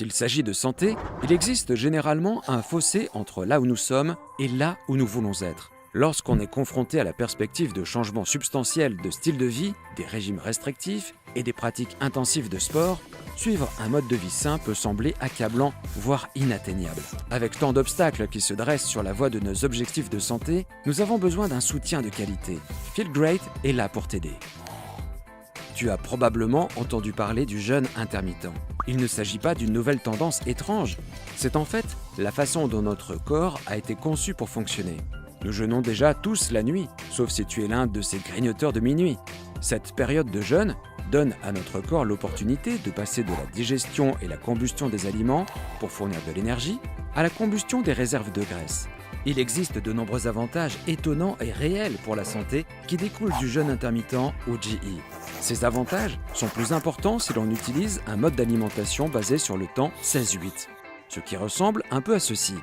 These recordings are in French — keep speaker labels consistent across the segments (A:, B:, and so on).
A: S'il s'agit de santé, il existe généralement un fossé entre là où nous sommes et là où nous voulons être. Lorsqu'on est confronté à la perspective de changements substantiels de style de vie, des régimes restrictifs et des pratiques intensives de sport, suivre un mode de vie sain peut sembler accablant, voire inatteignable. Avec tant d'obstacles qui se dressent sur la voie de nos objectifs de santé, nous avons besoin d'un soutien de qualité. Feel Great est là pour t'aider. Tu as probablement entendu parler du jeûne intermittent. Il ne s'agit pas d'une nouvelle tendance étrange, c'est en fait la façon dont notre corps a été conçu pour fonctionner. Nous jeûnons déjà tous la nuit, sauf si tu es l'un de ces grignoteurs de minuit. Cette période de jeûne donne à notre corps l'opportunité de passer de la digestion et la combustion des aliments pour fournir de l'énergie à la combustion des réserves de graisse. Il existe de nombreux avantages étonnants et réels pour la santé qui découlent du jeûne intermittent ou GE. Ces avantages sont plus importants si l'on utilise un mode d'alimentation basé sur le temps 16-8, ce qui ressemble un peu à ceci.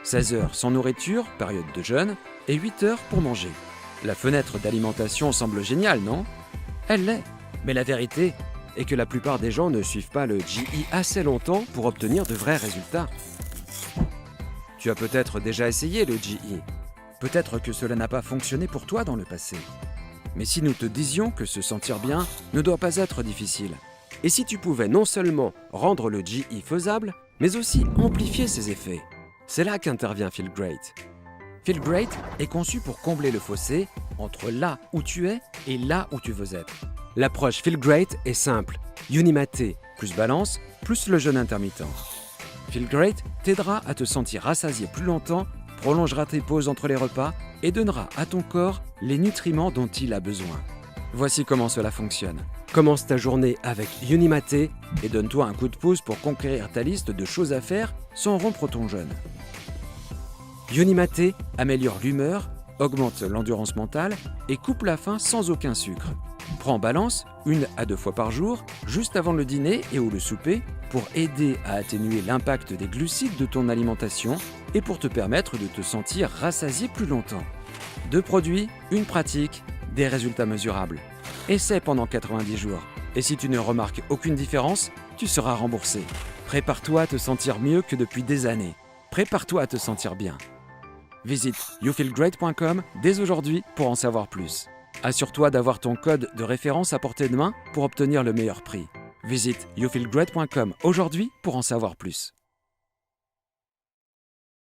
A: 16 heures sans nourriture, période de jeûne, et 8 heures pour manger. La fenêtre d'alimentation semble géniale, non? Elle l'est, mais la vérité est que la plupart des gens ne suivent pas le GE assez longtemps pour obtenir de vrais résultats. Tu as peut-être déjà essayé le GE. Peut-être que cela n'a pas fonctionné pour toi dans le passé. Mais si nous te disions que se sentir bien ne doit pas être difficile, et si tu pouvais non seulement rendre le GE faisable, mais aussi amplifier ses effets, c'est là qu'intervient Feel Great. Feel Great est conçu pour combler le fossé entre là où tu es et là où tu veux être. L'approche Feel Great est simple, Unimaté plus balance plus le jeûne intermittent. Feel Great t'aidera à te sentir rassasié plus longtemps, prolongera tes pauses entre les repas et donnera à ton corps les nutriments dont il a besoin. Voici comment cela fonctionne. Commence ta journée avec Unimaté et donne-toi un coup de pouce pour conquérir ta liste de choses à faire sans rompre ton jeûne. Unimaté améliore l'humeur, augmente l'endurance mentale et coupe la faim sans aucun sucre. Prends Balance 1 à 2 fois par jour, juste avant le dîner et ou le souper, pour aider à atténuer l'impact des glucides de ton alimentation et pour te permettre de te sentir rassasié plus longtemps. 2 produits, une pratique, des résultats mesurables. Essaie pendant 90 jours. Et si tu ne remarques aucune différence, tu seras remboursé. Prépare-toi à te sentir mieux que depuis des années. Prépare-toi à te sentir bien. Visite youfeelgreat.com dès aujourd'hui pour en savoir plus. Assure-toi d'avoir ton code de référence à portée de main pour obtenir le meilleur prix. Visite youfeelgreat.com aujourd'hui pour en savoir plus.